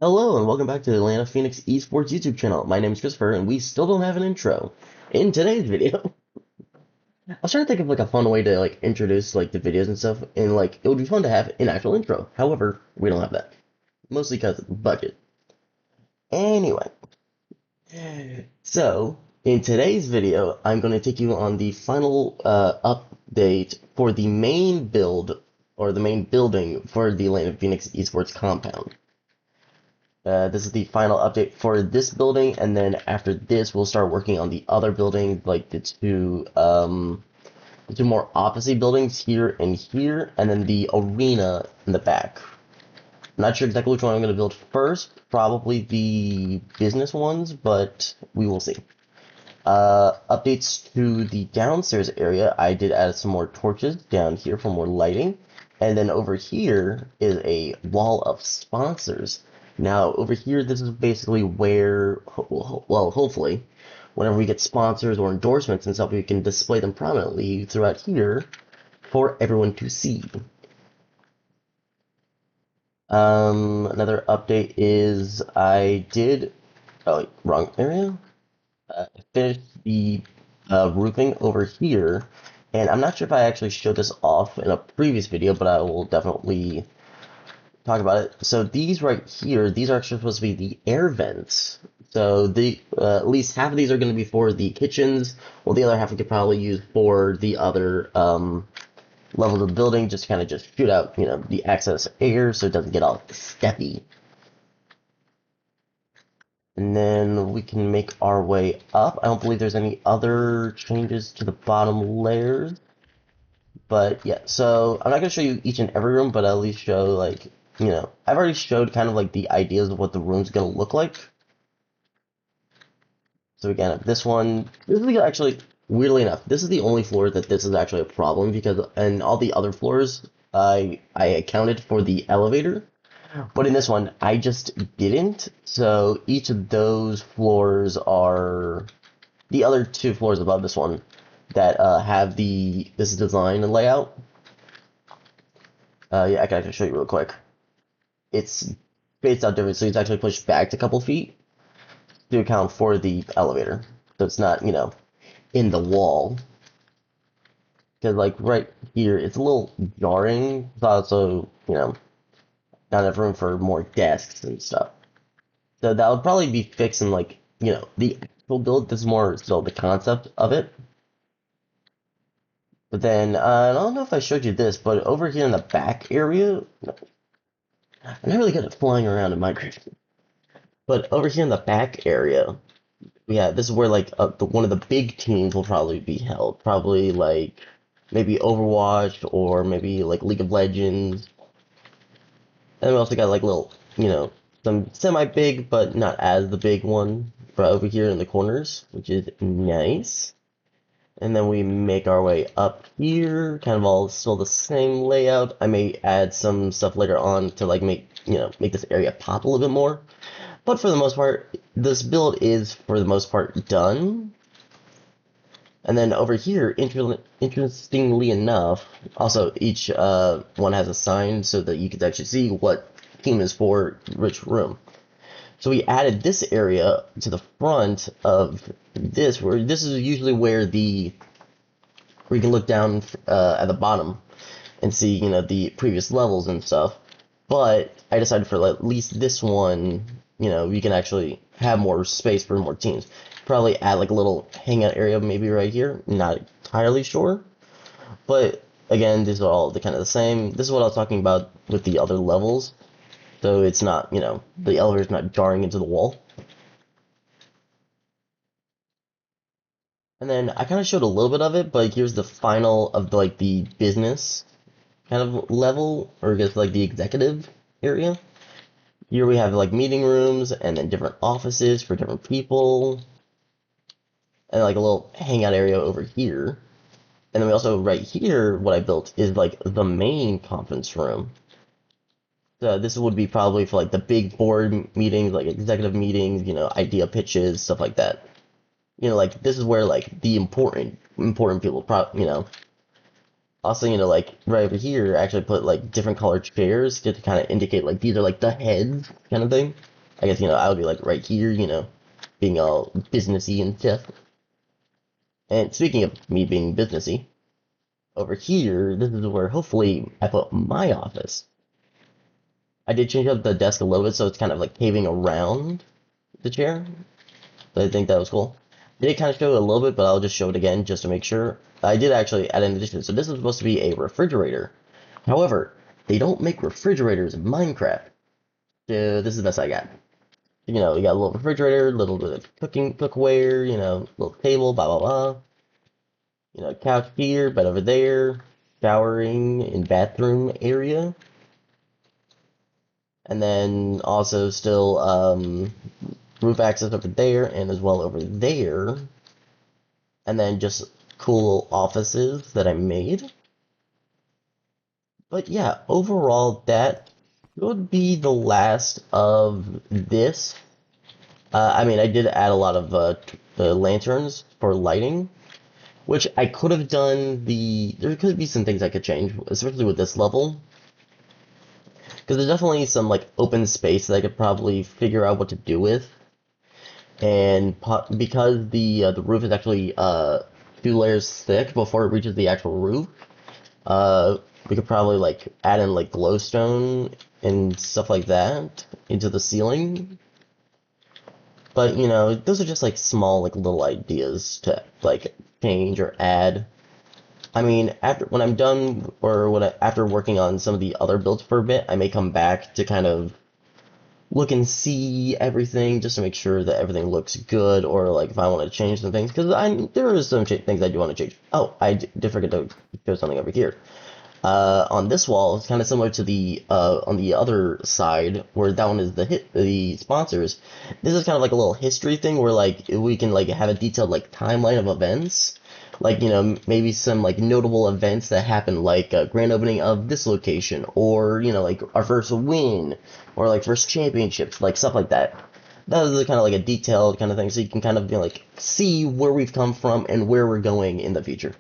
Hello and welcome back to the Atlanta Phoenix Esports YouTube channel. My name is Christopher and we still don't have an intro. In today's video, I was trying to think of like a fun way to like introduce like the videos and stuff, and like it would be fun to have an actual intro. However, we don't have that. Mostly because of budget. Anyway, so in today's video, I'm going to take you on the final update for the main build or the main building for the Atlanta Phoenix Esports compound. This is the final update for this building, and then after this, we'll start working on the other building, like the two more opposite buildings here and then the arena in the back. I'm not sure exactly which one I'm going to build first, probably the business ones, but we will see. Updates to the downstairs area, I did add some more torches down here for more lighting, and then over here is a wall of sponsors. Now, over here, this is basically where, well, hopefully, whenever we get sponsors or endorsements and stuff, we can display them prominently throughout here for everyone to see. Another update is I did, oh, wrong area. Finished the roofing over here, and I'm not sure if I actually showed this off in a previous video, but I will definitely talk about it. So these right here, these are actually supposed to be the air vents. So the at least half of these are going to be for the kitchens, while the other half we could probably use for the other levels of the building, just kind of just shoot out, you know, the excess air so it doesn't get all steppy. And then we can make our way up. I don't believe there's any other changes to the bottom layers. But yeah, so I'm not going to show you each and every room, but I'll at least show, like, you know, I've already showed kind of like the ideas of what the room's going to look like. So again, this is actually, weirdly enough, this is the only floor that this is actually a problem, because in all the other floors, I accounted for the elevator. But in this one, I just didn't. So each of those floors are the other two floors above this one that have this design and layout. Yeah, I can actually show you real quick. It's spaced out different, so it's actually pushed back a couple feet to account for the elevator. So it's not, you know, in the wall. Because like right here, it's a little jarring. It's also, you know, not enough room for more desks and stuff. So that would probably be fixed in, like, you know, the actual build. This is more still the concept of it. But then, I don't know if I showed you this, but over here in the back area, I'm not really good at flying around in Minecraft. But over here in the back area, yeah, this is where like one of the big teams will probably be held. Probably like maybe Overwatch or maybe like League of Legends. And then we also got like little, you know, some semi-big, but not as the big one right over here in the corners, which is nice. And then we make our way up here, kind of all still the same layout. I may add some stuff later on to like make this area pop a little bit more. But for the most part, this build is for the most part done. And then over here, interestingly enough, also each one has a sign so that you can actually see what team is for which room. So we added this area to the front of this, where this is usually where you can look down at the bottom and see, you know, the previous levels and stuff. But I decided for at least this one, you know, you can actually have more space for more teams. Probably add like a little hangout area maybe right here. Not entirely sure. But again, these are all kind of the same. This is what I was talking about with the other levels. So it's not, you know, the elevator's not jarring into the wall. And then I kind of showed a little bit of it, but here's the final of like the business kind of level, or I guess like the executive area. Here we have like meeting rooms and then different offices for different people. And like a little hangout area over here. And then we also, right here, what I built is like the main conference room. So this would be probably for like the big board meetings, like executive meetings, you know, idea pitches, stuff like that. You know, like this is where like the important people, you know. Also, you know, like right over here, I actually put like different colored chairs just to kind of indicate like these are like the heads kind of thing. I guess, I'll be like right here, being all businessy and stuff. And speaking of me being businessy, over here, this is where hopefully I put my office. I did change up the desk a little bit, so it's kind of like caving around the chair. So I think that was cool. I did kind of show it a little bit, but I'll just show it again just to make sure. I did actually add an addition. So this is supposed to be a refrigerator. However, they don't make refrigerators in Minecraft. This is the best I got. You got a little refrigerator, little bit of cookware, little table, blah, blah, blah. Couch here, bed over there, showering and bathroom area. And then also still, roof access over there and as well over there. And then just cool offices that I made. But yeah, overall, that would be the last of this. I mean, I did add a lot of the lanterns for lighting, which I could have done there could be some things I could change, especially with this level. Because there's definitely some like open space that I could probably figure out what to do with. And because the roof is actually 2 layers thick before it reaches the actual roof, we could probably like add in like glowstone and stuff like that into the ceiling. But those are just like small like little ideas to like change or add. I mean, when I'm done or after working on some of the other builds for a bit, I may come back to kind of look and see everything just to make sure that everything looks good, or like if I want to change some things, because there are some things I do want to change. Oh, I did forget to show something over here. On this wall, it's kind of similar to the on the other side where that one is the sponsors. This is kind of like a little history thing where like we can like have a detailed like timeline of events, like maybe some like notable events that happened, like grand opening of this location, or like our first win, or like first championships, like stuff like that. That is kind of like a detailed kind of thing, so you can kind of like see where we've come from and where we're going in the future.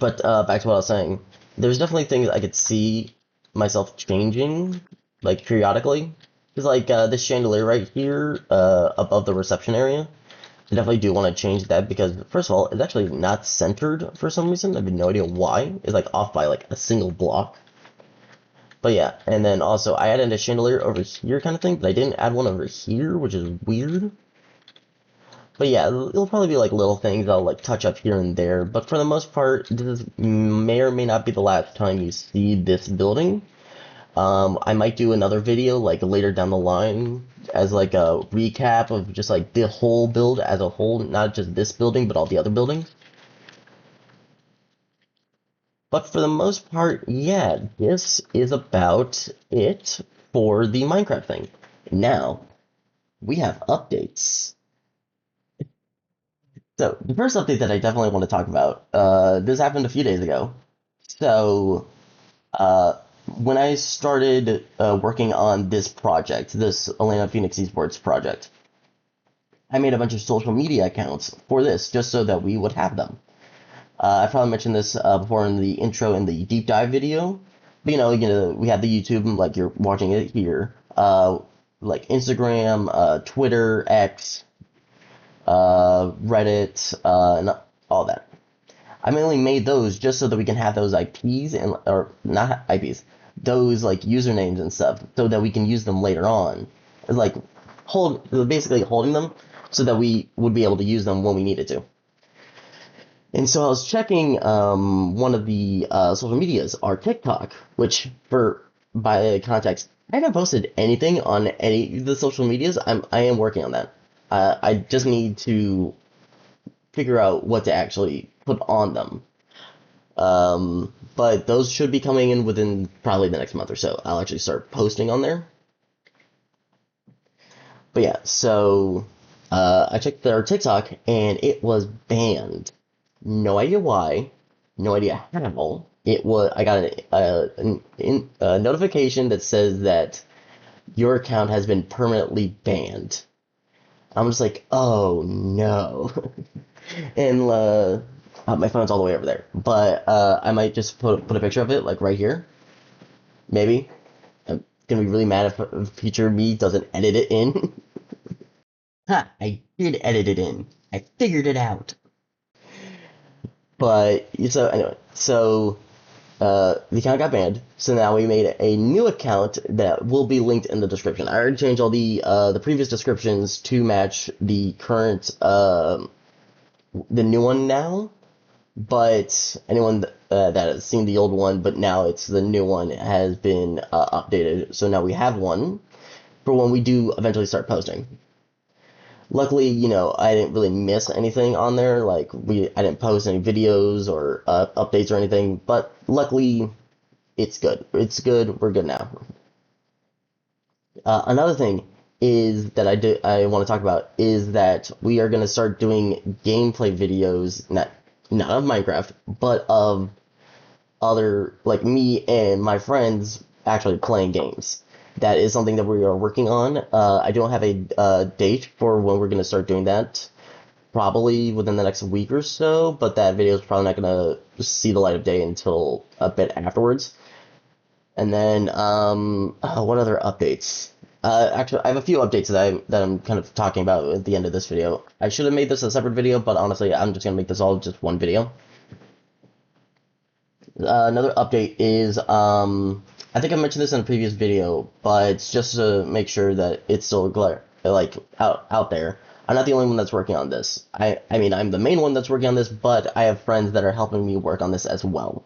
But back to what I was saying, there's definitely things I could see myself changing, like periodically. Because like this chandelier right here, above the reception area, I definitely do want to change that because first of all, it's actually not centered for some reason. I have no idea why. It's like off by like a single block. But yeah, and then also I added a chandelier over here kind of thing, but I didn't add one over here, which is weird. But yeah, it'll probably be like little things I'll like touch up here and there. But for the most part, this may or may not be the last time you see this building. I might do another video like later down the line as like a recap of just like the whole build as a whole, not just this building, but all the other buildings. But for the most part, yeah, this is about it for the Minecraft thing. Now, we have updates. So, the first update that I definitely want to talk about, this happened a few days ago. So, when I started working on this project, this Atlanta Phoenix Esports project, I made a bunch of social media accounts for this, just so that we would have them. I probably mentioned this before in the intro in the deep dive video. But, we have the YouTube, like you're watching it here, like Instagram, Twitter, X, Reddit, and all that. I mainly made those just so that we can have those IPs or not IPs, those like usernames and stuff, so that we can use them later on. It's like basically holding them so that we would be able to use them when we needed to. And so I was checking one of the social medias, our TikTok, which by context, I haven't posted anything on any of the social medias. I am working on that. I just need to figure out what to actually put on them. But those should be coming in within probably the next month or so. I'll actually start posting on there. But yeah, so I checked their TikTok and it was banned. No idea why. No idea how. I got a notification that says that your account has been permanently banned. I'm just like, oh no. And my phone's all the way over there. But I might just put a picture of it, like right here. Maybe. gonna be really mad if future me doesn't edit it in. Ha! I did edit it in. I figured it out. But so anyway, so the account got banned. So now we made a new account that will be linked in the description. I already changed all the previous descriptions to match the current the new one now. But anyone that has seen the old one, but now it's the new one, has been updated. So now we have one for when we do eventually start posting. Luckily, I didn't really miss anything on there. Like I didn't post any videos or updates or anything. But luckily, it's good. It's good. We're good now. Another thing is that I want to talk about is that we are going to start doing gameplay videos, not of Minecraft, but of other, like me and my friends actually playing games. That is something that we are working on. I don't have a date for when we're going to start doing that. Probably within the next week or so, but that video is probably not going to see the light of day until a bit afterwards. And then, what other updates? Actually, I have a few updates that I'm kind of talking about at the end of this video. I should have made this a separate video, but honestly, I'm just gonna make this all just one video. Another update is, I think I mentioned this in a previous video, but just to make sure that it's still out there. I'm not the only one that's working on this. I mean, I'm the main one that's working on this, but I have friends that are helping me work on this as well.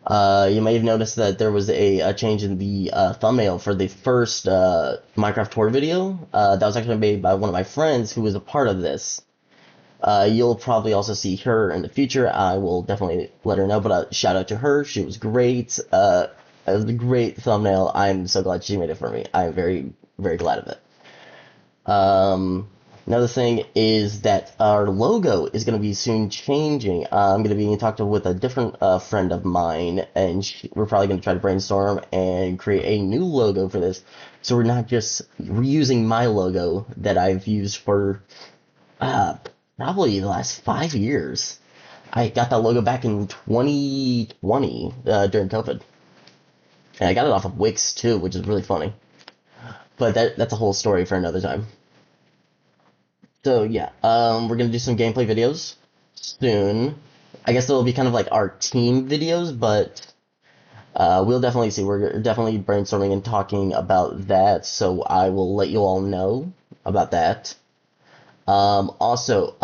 You may have noticed that there was a change in the thumbnail for the first Minecraft tour video. That was actually made by one of my friends who was a part of this. You'll probably also see her in the future. I will definitely let her know, but shout out to her. She was great. It was a great thumbnail. I'm so glad she made it for me. I'm very, very glad of it. Another thing is that our logo is going to be soon changing. I'm going to be in talk with a different friend of mine, and we're probably going to try to brainstorm and create a new logo for this. So we're not just reusing my logo that I've used for probably the last 5 years. I got that logo back in 2020 during COVID. And I got it off of Wix too, which is really funny. But that's a whole story for another time. So yeah, we're gonna do some gameplay videos soon. I guess they'll be kind of like our team videos, but we'll definitely see. We're definitely brainstorming and talking about that, so I will let you all know about that. Also,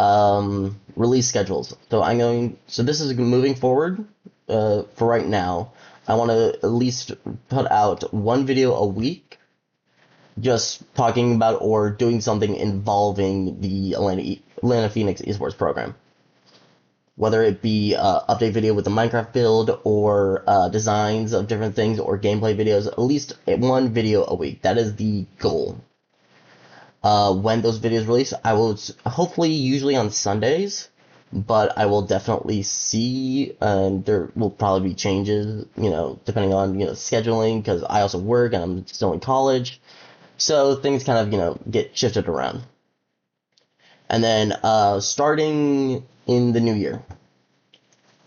release schedules. So this is moving forward. For right now, I want to at least put out one video a week, just talking about or doing something involving the Atlanta Phoenix Esports program. Whether it be update video with the Minecraft build, or designs of different things, or gameplay videos, at least one video a week. That is the goal. When those videos release, I will hopefully usually on Sundays, but I will definitely see, and there will probably be changes, depending on, scheduling, because I also work and I'm still in college. So things kind of, get shifted around. And then starting in the new year,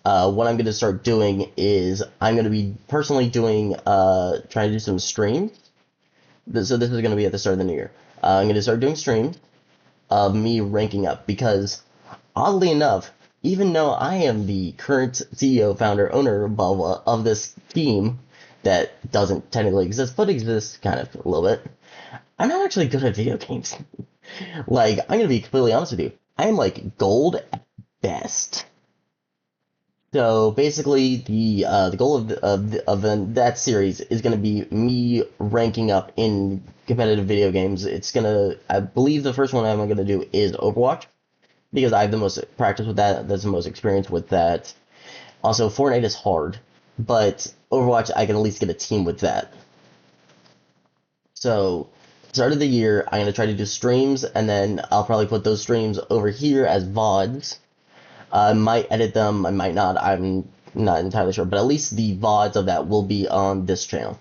what I'm going to start doing is I'm going to be personally trying to do some streams. So this is going to be at the start of the new year. I'm going to start doing streams of me ranking up, because oddly enough, even though I am the current CEO, founder, owner, blah, blah, of this team that doesn't technically exist, but exists kind of a little bit, I'm not actually good at video games. Like, I'm gonna be completely honest with you. I am like gold at best. So basically, the goal of that series is gonna be me ranking up in competitive video games. I believe the first one I'm gonna do is Overwatch, because I have the most practice with that. That's the most experience with that. Also, Fortnite is hard, but Overwatch I can at least get a team with that. So, start of the year, I'm going to try to do streams, and then I'll probably put those streams over here as VODs. I might edit them, I might not, I'm not entirely sure, but at least the VODs of that will be on this channel.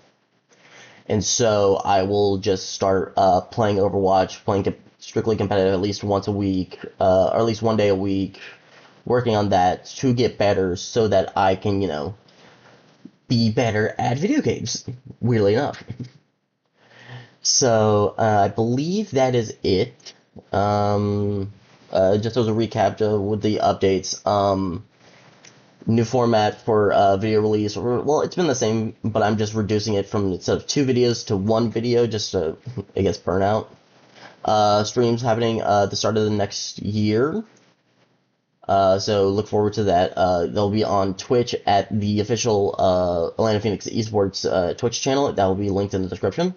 And so I will just start playing Overwatch, playing strictly competitive at least once a week, or at least one day a week, working on that to get better so that I can, be better at video games, weirdly enough. So I believe that is it. Just as a recap with the updates. New format for video release. Well, it's been the same, but I'm just reducing it from instead of 2 videos to 1 video, just to, I guess, burn out. Streams happening the start of the next year. So look forward to that. They'll be on Twitch at the official Atlanta Phoenix Esports Twitch channel. That will be linked in the description.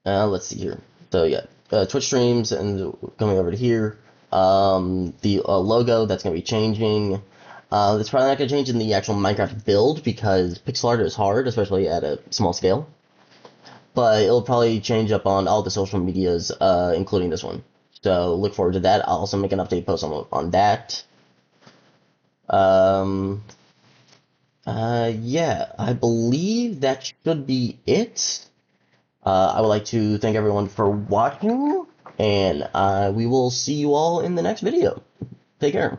Let's see here. So yeah, Twitch streams and coming over to here. The logo that's going to be changing. It's probably not going to change in the actual Minecraft build because pixel art is hard, especially at a small scale. But it'll probably change up on all the social medias, including this one. So look forward to that. I'll also make an update post on that. Yeah, I believe that should be it. I would like to thank everyone for watching, and we will see you all in the next video. Take care.